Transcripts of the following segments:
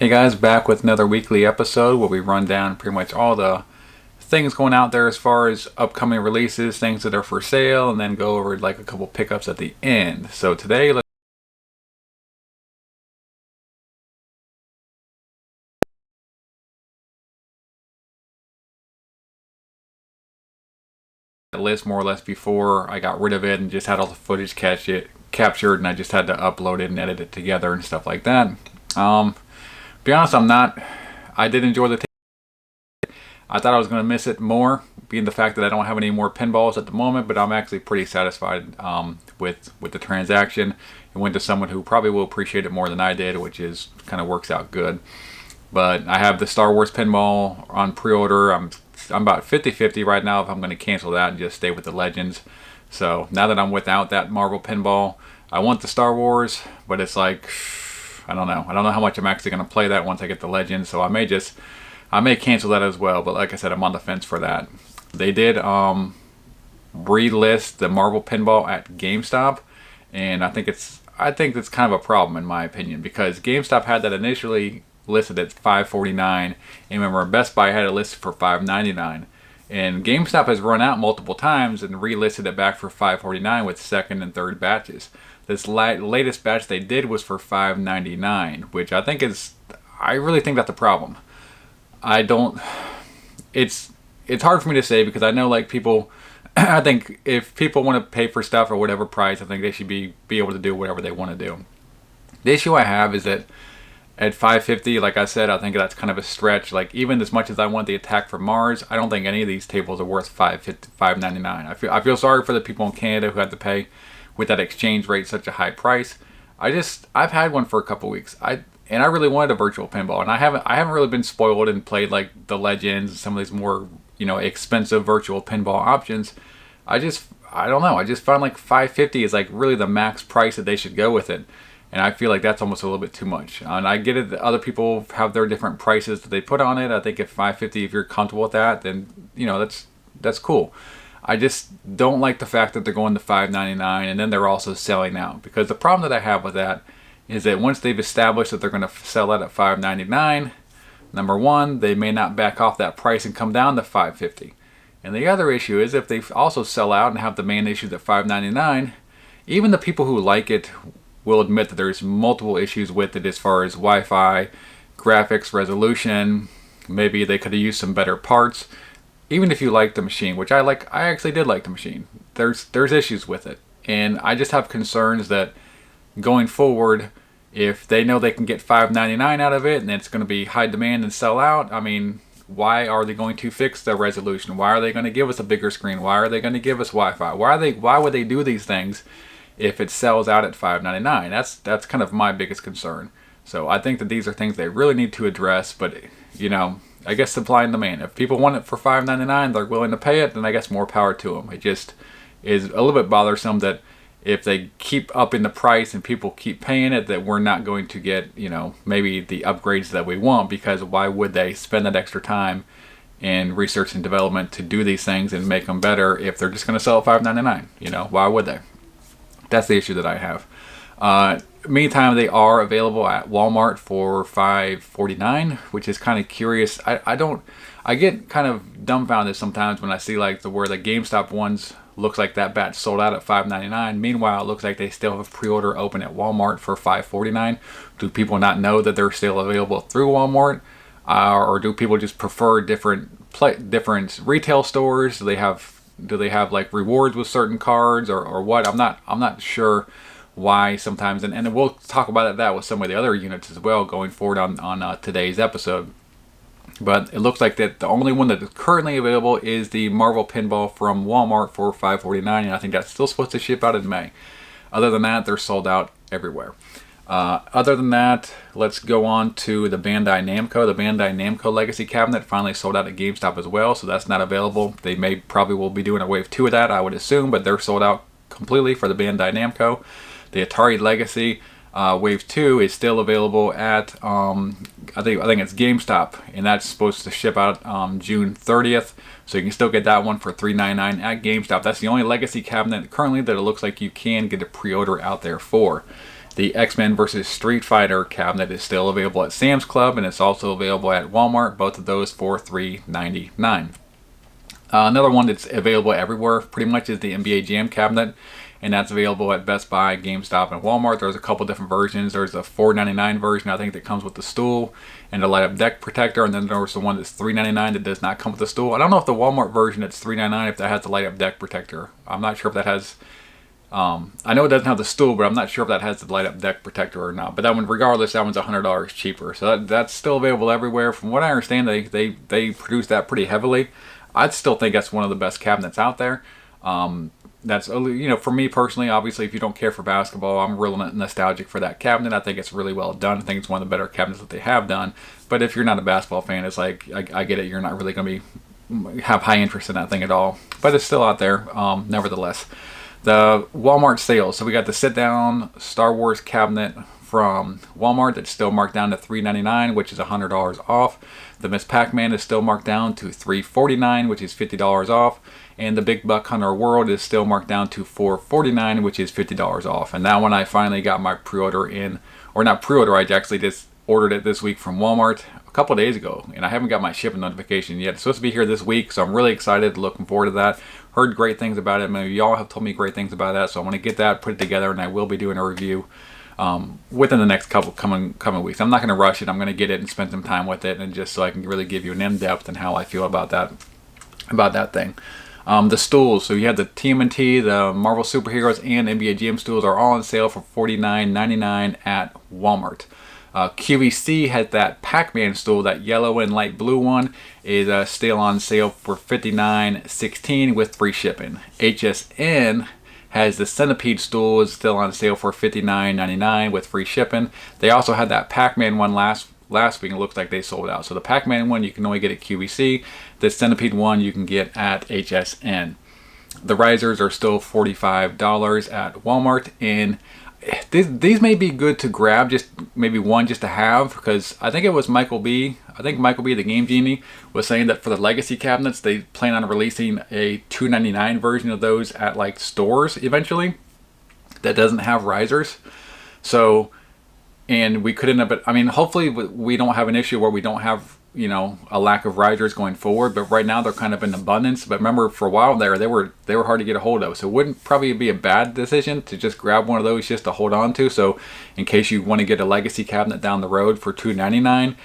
Hey guys, back with another weekly episode where we run down pretty much all the things going out there as far as upcoming releases, things that are for sale, and then go over like a couple pickups at the end. So today, let's list more or less before I got rid of it and just had all the footage captured, and I just had to upload it and edit it together and stuff like that. Be honest, I did enjoy the I thought I was going to miss it more, being the fact that I don't have any more pinballs at the moment, but I'm actually pretty satisfied with the transaction. It went to someone who probably will appreciate it more than I did, which is kind of works out good. But I have the Star Wars pinball on pre-order. I'm about 50-50 right now if I'm going to cancel that and just stay with the Legends. So now that I'm without that Marvel pinball, I want the Star Wars, but it's like, I don't know how much I'm actually going to play that once I get the Legends. So I may cancel that as well, but like I said, I'm on the fence for that. They did relist the Marvel pinball at GameStop, and I think it's kind of a problem in my opinion, because GameStop had that initially listed at $549, and remember Best Buy had it listed for $599, and GameStop has run out multiple times and relisted it back for $549 with second and third batches. This latest batch they did was for $599, which I really think that's a problem. It's hard for me to say, because I know like people, I think if people want to pay for stuff or whatever price, I think they should be able to do whatever they want to do. The issue I have is that at $550, like I said, I think that's kind of a stretch. Like, even as much as I want the Attack from Mars, I don't think any of these tables are worth $599. I feel sorry for the people in Canada who had to pay with that exchange rate such a high price. I've had one for a couple weeks. I really wanted a virtual pinball, and I haven't really been spoiled and played like the Legends and some of these more, expensive virtual pinball options. I don't know. I just found like $550 is like really the max price that they should go with it. And I feel like that's almost a little bit too much. And I get it that other people have their different prices that they put on it. I think if $550, if you're comfortable with that, then that's cool. I just don't like the fact that they're going to $599 and then they're also selling out. Because the problem that I have with that is that once they've established that they're going to sell that at $599, number one, they may not back off that price and come down to $550. And the other issue is if they also sell out and have demand issues at $599, even the people who like it will admit that there's multiple issues with it as far as Wi-Fi, graphics, resolution. Maybe they could have used some better parts. Even if you like the machine, which I actually did like the machine, there's issues with it. And I just have concerns that going forward, if they know they can get $599 out of it and it's going to be high demand and sell out, I mean, why are they going to fix the resolution? Why are they going to give us a bigger screen? Why are they going to give us Wi-Fi? Why would they do these things if it sells out at $599? That's kind of my biggest concern. So I think that these are things they really need to address, but I guess supply and demand. If people want it for $599, they're willing to pay it, then I guess more power to them. It just is a little bit bothersome that if they keep upping the price and people keep paying it, that we're not going to get, maybe the upgrades that we want, because why would they spend that extra time in research and development to do these things and make them better if they're just going to sell at $599? Why would they? That's the issue that I have. Meantime, they are available at Wal-Mart for $549, which is kind of curious. I get kind of dumbfounded sometimes when I see like where the GameStop ones looks like that batch sold out at $599. Meanwhile, it looks like they still have pre-order open at Walmart for $549. Do people not know that they're still available through Walmart, or do people just prefer different retail stores? Do they have like rewards with certain cards or what? I'm not sure why sometimes, and we'll talk about that with some of the other units as well going forward on today's episode. But it looks like that the only one that is currently available is the Marvel pinball from Walmart for $549, and I think that's still supposed to ship out in May. Other than that, they're sold out everywhere. Other than that, let's go on to the Bandai Namco. The Bandai Namco Legacy cabinet finally sold out at GameStop as well, so that's not available. They probably will be doing a wave 2 of that, I would assume, but they're sold out completely for the Bandai Namco. The Atari Legacy Wave 2 is still available at, I think it's GameStop, and that's supposed to ship out June 30th, so you can still get that one for $399 at GameStop. That's the only Legacy cabinet currently that it looks like you can get a pre-order out there for. The X-Men vs. Street Fighter cabinet is still available at Sam's Club, and it's also available at Walmart, both of those for $3.99. Another one that's available everywhere pretty much is the NBA Jam cabinet, and that's available at Best Buy, GameStop, and Walmart. There's a couple different versions. There's a $4.99 version, I think, that comes with the stool and a light-up deck protector, and then there's the one that's $3.99 that does not come with the stool. I don't know if the Walmart version that's $3.99 if that has the light-up deck protector. I'm not sure if that has. I know it doesn't have the stool, but I'm not sure if that has the light-up deck protector or not. But that one, regardless, that one's $100 cheaper. So that's still available everywhere. From what I understand, they produce that pretty heavily. I'd still think that's one of the best cabinets out there. That's, you know, for me personally, obviously, if you don't care for basketball, I'm real nostalgic for that cabinet. I think it's really well done. I think it's one of the better cabinets that they have done. But if you're not a basketball fan, it's like, I get it. You're not really going to have high interest in that thing at all. But it's still out there, nevertheless. The Walmart sales. So we got the Sit Down Star Wars cabinet from Walmart that's still marked down to $3.99, which is $100 off. The Miss Pac-Man is still marked down to $3.49, which is $50 off. And the Big Buck Hunter World is still marked down to $4.49, which is $50 off. And that one I finally got my pre-order in, or not pre-order, I actually just ordered it this week from Walmart a couple of days ago, and I haven't got my shipping notification yet. It's supposed to be here this week, so I'm really excited, looking forward to that. Heard great things about it. Maybe y'all have told me great things about that, so I want to get that, put it together, and I will be doing a review within the next couple coming weeks. I'm not going to rush it. I'm going to get it and spend some time with it, and just so I can really give you an in-depth and how I feel about that thing. The stools, so you have the TMNT, the Marvel Superheroes, and NBA Jam Stools are all on sale for $49.99 at Walmart. QVC has that Pac-Man stool, that yellow and light blue one, is still on sale for $59.16 with free shipping. HSN has the Centipede Stool, is still on sale for $59.99 with free shipping. They also had that Pac-Man one last week, and it looks like they sold out. So the Pac-Man one you can only get at QVC. The Centipede one you can get at HSN. The risers are still $45 at Walmart, and these may be good to grab, just maybe one just to have, because I think it was Michael B, the Game Genie, was saying that for the legacy cabinets they plan on releasing a $2.99 version of those at like stores eventually that doesn't have risers. So, and we could end up, I mean, hopefully we don't have an issue where we don't have, you know, a lack of risers going forward, but right now they're kind of in abundance. But remember, for a while there, they were hard to get a hold of, so it wouldn't probably be a bad decision to just grab one of those just to hold on to. So in case you want to get a legacy cabinet down the road for $2.99,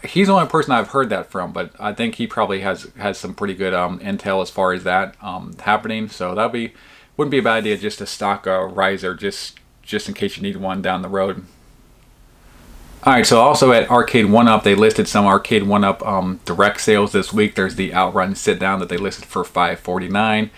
he's the only person I've heard that from, but I think he probably has some pretty good intel as far as that happening. So wouldn't be a bad idea just to stock a riser just in case you need one down the road. Alright, so also at Arcade1Up, they listed some Arcade1Up direct sales this week. There's the OutRun Sit Down that they listed for $5.49.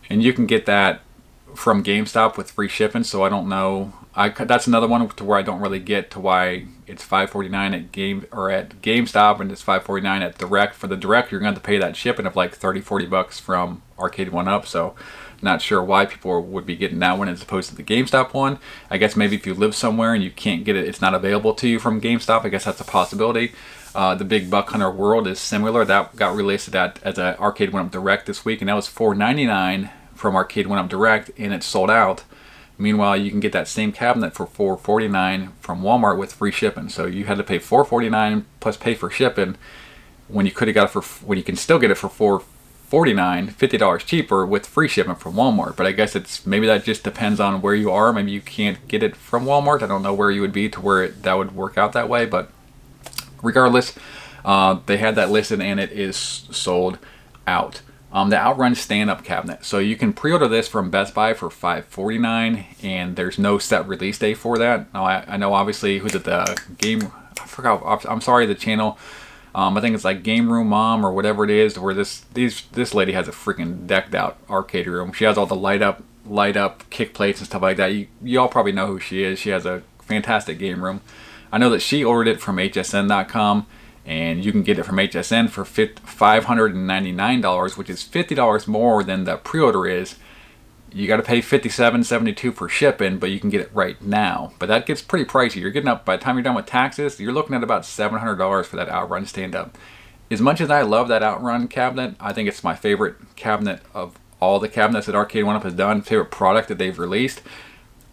And you can get that from GameStop with free shipping, so I don't know. That's another one to where I don't really get to why it's $5.49 at GameStop and it's $5.49 at direct. For the direct, you're going to have to pay that shipping of like $30-40 from Arcade1Up, so not sure why people would be getting that one as opposed to the GameStop one. I guess maybe if you live somewhere and you can't get it, it's not available to you from GameStop. I guess that's a possibility. The Big Buck Hunter World is similar. That got released as an Arcade1Up Direct this week, and that was $4.99 from Arcade1Up Direct, and it sold out. Meanwhile, you can get that same cabinet for $4.49 from Walmart with free shipping. So you had to pay $4.49 plus pay for shipping when you could have got it when you can still get it for $4.49, $50 cheaper with free shipping from Walmart. But I guess maybe that just depends on where you are. Maybe you can't get it from Walmart. I don't know where you would be to where that would work out that way. But regardless, they had that listed and it is sold out. The OutRun Stand Up cabinet. So you can pre-order this from Best Buy for $5.49, and there's no set release date for that. Now I know obviously who's at the game. I forgot. I'm sorry, the channel. I think it's like Game Room Mom or whatever it is, where this lady has a freaking decked out arcade room. She has all the light up kick plates and stuff like that. You all probably know who she is. She has a fantastic game room. I know that she ordered it from hsn.com, and you can get it from HSN for $599, which is $50 more than the pre-order is. You got to pay $57.72 for shipping, but you can get it right now. But that gets pretty pricey. You're getting up, by the time you're done with taxes, you're looking at about $700 for that OutRun Stand Up. As much as I love that OutRun cabinet, I think it's my favorite cabinet of all the cabinets that Arcade1Up has done, favorite product that they've released.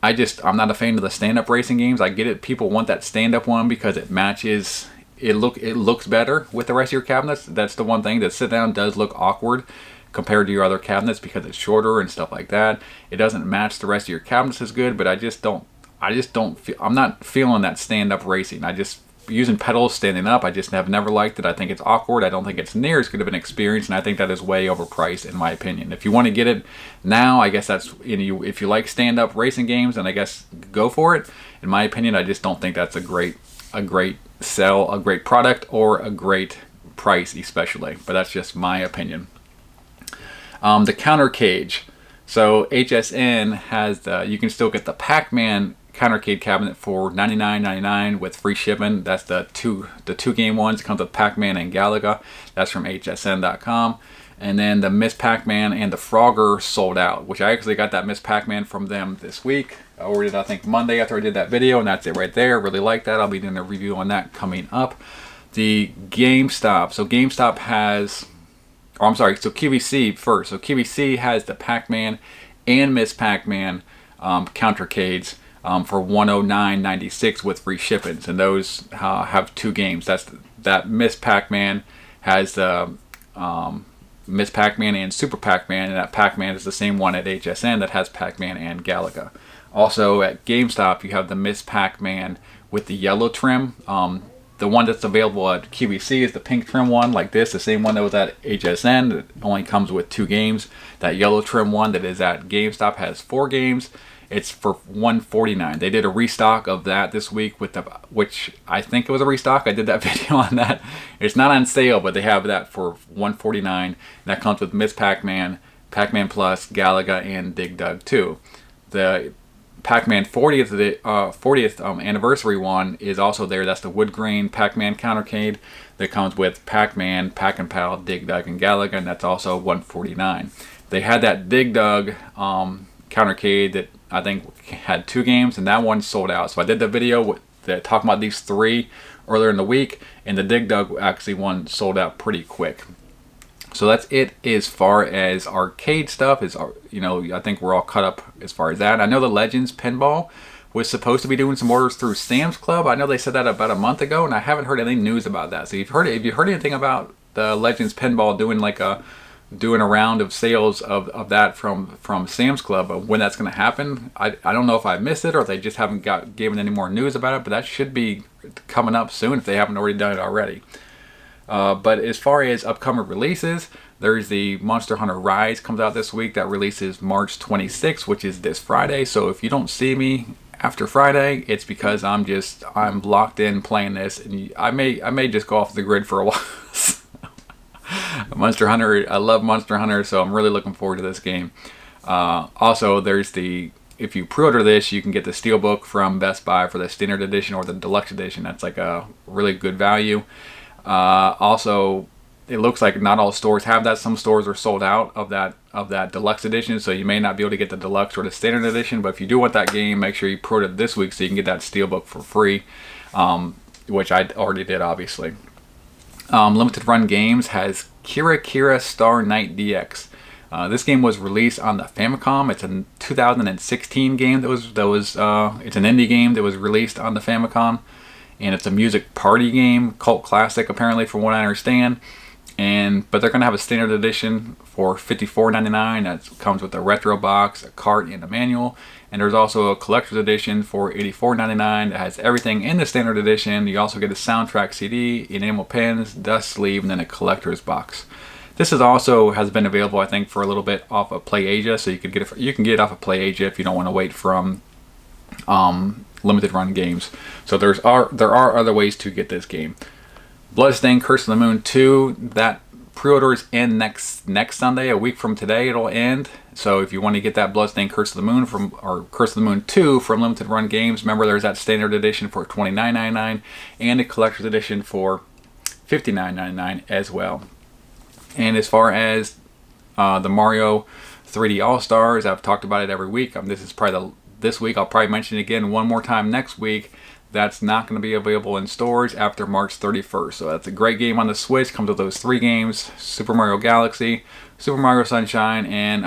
I'm not a fan of the stand-up racing games. I get it. People want that stand-up one because it matches. It looks better with the rest of your cabinets. That's the one thing. The sit down does look awkward compared to your other cabinets because it's shorter and stuff like that. It doesn't match the rest of your cabinets as good. But I just don't feel. I'm not feeling that stand-up racing. I just using pedals standing up. I just have never liked it. I think it's awkward. I don't think it's near as good of an experience, and I think that is way overpriced in my opinion. If you want to get it now, I guess that's if you like stand-up racing games, then I guess go for it. In my opinion, I just don't think that's a great sell, a great product, or a great price especially. But that's just my opinion. The Countercade. So HSN has you can still get the Pac-Man Countercade cabinet for $99.99 with free shipping. That's the two game ones. It comes with Pac-Man and Galaga. That's from hsn.com. And then the Miss Pac-Man and the Frogger sold out, which I actually got that Miss Pac-Man from them this week. I ordered it, I think, Monday after I did that video, and that's it right there. Really like that. I'll be doing a review on that coming up. The GameStop. So GameStop has, so QVC first. So QVC has the Pac-Man and Miss Pac-Man countercades for $109.96 with free shippings, and those have two games. That Miss Pac-Man has the Miss Pac-Man and Super Pac-Man, and that Pac-Man is the same one at HSN that has Pac-Man and Galaga. Also at GameStop, you have the Miss Pac-Man with the yellow trim. The one that's available at QVC is the pink trim one, like this, the same one that was at HSN. It only comes with 2 games. That yellow trim one that is at GameStop has 4 games. It's for $149. They did a restock of that this week which I think it was a restock. I did that video on that. It's not on sale, but they have that for $149. That comes with Miss Pac-Man, Pac-Man Plus, Galaga, and Dig Dug 2. The Pac-Man 40th anniversary one is also there. That's the wood grain PacMan Countercade that comes with Pac-Man, Pac-N-Pal, Dig Dug, and Galaga, and that's also $149. They had that Dig Dug Countercade that I think had 2 games, and that one sold out. So I did the video talking about these 3 earlier in the week, and the Dig Dug actually one sold out pretty quick. So that's it as far as arcade stuff. I think we're all caught up as far as that. I know the Legends Pinball was supposed to be doing some orders through Sam's Club. I know they said that about a month ago, and I haven't heard any news about that. So if you heard anything about the Legends Pinball doing a round of sales of that from Sam's Club, but when that's going to happen, I don't know if I missed it or if they just haven't given any more news about it, but that should be coming up soon if they haven't already done it already. But as far as upcoming releases, there's the Monster Hunter Rise comes out this week. That releases March 26th, which is this Friday. So if you don't see me after Friday, it's because I'm locked in playing this, and I may just go off the grid for a while. Monster Hunter, I love Monster Hunter, so I'm really looking forward to this game. Also, if you pre-order this, you can get the Steelbook from Best Buy for the Standard Edition or the Deluxe Edition. That's like a really good value. Also, it looks like not all stores have that. Some stores are sold out of that Deluxe Edition, so you may not be able to get the Deluxe or the Standard Edition. But if you do want that game, make sure you pre-order it this week so you can get that Steelbook for free, which I already did, obviously. Limited Run Games has Kira Star Knight DX. This game was released on the Famicom. It's a 2016 game it's an indie game that was released on the Famicom, and it's a music party game, cult classic apparently from what I understand. But they're going to have a standard edition for $54.99. That comes with a retro box, a cart, and a manual. And there's also a collector's edition for $84.99 that has everything in the standard edition. You also get a soundtrack CD, enamel pins, dust sleeve, and then a collector's box. This has been available, I think, for a little bit off of PlayAsia, so you can get it off of PlayAsia if you don't want to wait from Limited Run Games. So there are other ways to get this game. Bloodstained Curse of the Moon 2, that pre-orders end next Sunday, a week from today it'll end. So if you want to get that Bloodstained Curse of the Moon or Curse of the Moon 2 from Limited Run Games, remember there's that standard edition for $29.99 and a collector's edition for $59.99 as well. And as far as the Mario 3D All-Stars, I've talked about it every week. This week I'll probably mention it again one more time next week. That's not going to be available in stores after March 31st. So that's a great game on the Switch. Comes with those 3 games: Super Mario Galaxy, Super Mario Sunshine, and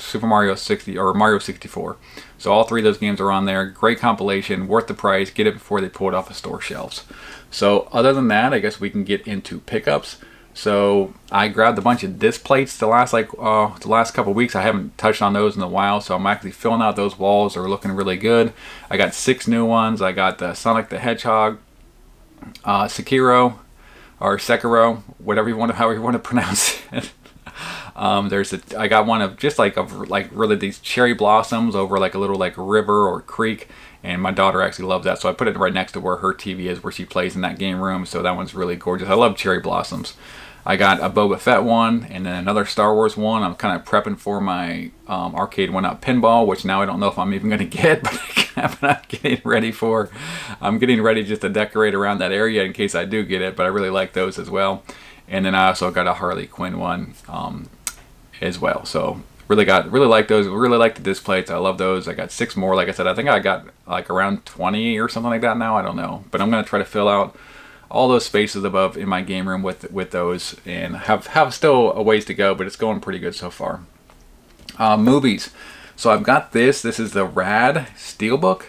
Super Mario 60 or Mario 64. So all 3 of those games are on there. Great compilation, worth the price. Get it before they pull it off the store shelves. So other than that, I guess we can get into pickups. So I grabbed a bunch of disc plates the last couple weeks. I haven't touched on those in a while, so I'm actually filling out those walls. They're looking really good. I got 6 new ones. I got the Sonic the Hedgehog, Sekiro, or Sekiro, however you want to pronounce it. I got one of just like really these cherry blossoms over like a little like river or creek, and my daughter actually loves that, so I put it right next to where her TV is, where she plays in that game room. So that one's really gorgeous. I love cherry blossoms. I got a Boba Fett one, and then another Star Wars one. I'm kind of prepping for my Arcade1Up Pinball, which now I don't know if I'm even going to get, but I'm getting ready just to decorate around that area in case I do get it, but I really like those as well. And then I also got a Harley Quinn one as well. So really like those. Really like the disc plates. I love those. I got 6 more. Like I said, I think I got like around 20 or something like that now. I don't know, but I'm going to try to fill out all those spaces above in my game room with those, and have still a ways to go, but it's going pretty good so far. Movies. So I've got this. This is the Rad Steelbook,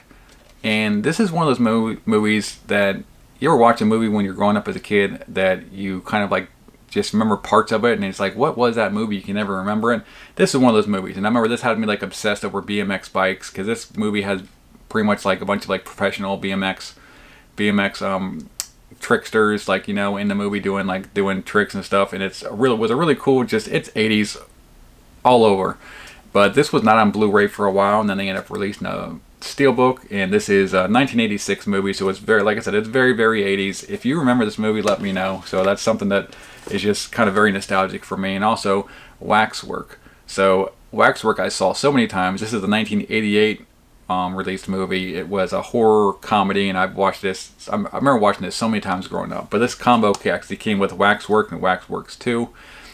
and this is one of those movies that you ever watch a movie when you're growing up as a kid that you kind of like just remember parts of it, and it's like, what was that movie? You can never remember it. This is one of those movies, and I remember this had me like obsessed over BMX bikes, because this movie has pretty much like a bunch of like professional BMX tricksters, like, you know, in the movie doing tricks and stuff, and was a really cool, just it's 80s all over. But this was not on Blu-ray for a while, and then they ended up releasing a Steelbook, and this is a 1986 movie, so it's very, like I said, it's very, very 80s. If you remember this movie, let me know. So that's something that is just kind of very nostalgic for me. And also Waxwork. So Waxwork I saw so many times. This is a 1988 released movie. It was a horror comedy, and I've watched this. I remember watching this so many times growing up. But this combo actually came with Waxwork and Waxworks 2,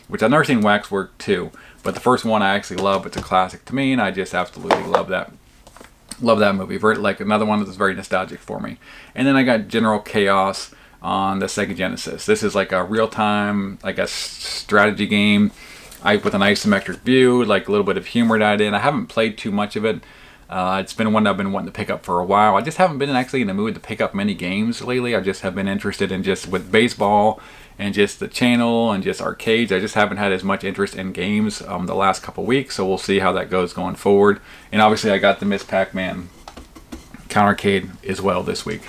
which I've never seen Waxwork 2, but the first one I actually love. It's a classic to me, and I just absolutely love that. Love that movie. Like another one that's very nostalgic for me. And then I got General Chaos on the Sega Genesis. This is like a real-time, like a strategy game, with an isometric view, like a little bit of humor added in. I haven't played too much of it. It's been one I've been wanting to pick up for a while. I just haven't been actually in the mood to pick up many games lately. I just have been interested in just with baseball and just the channel and just arcades. I just haven't had as much interest in games the last couple weeks, so we'll see how that goes going forward. And obviously I got the Miss Pac-Man Countercade as well this week.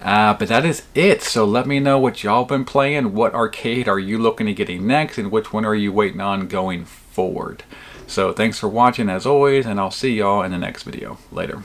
But that is it. So let me know what y'all been playing. What arcade are you looking at getting next, and which one are you waiting on going forward? So thanks for watching as always, and I'll see y'all in the next video. Later.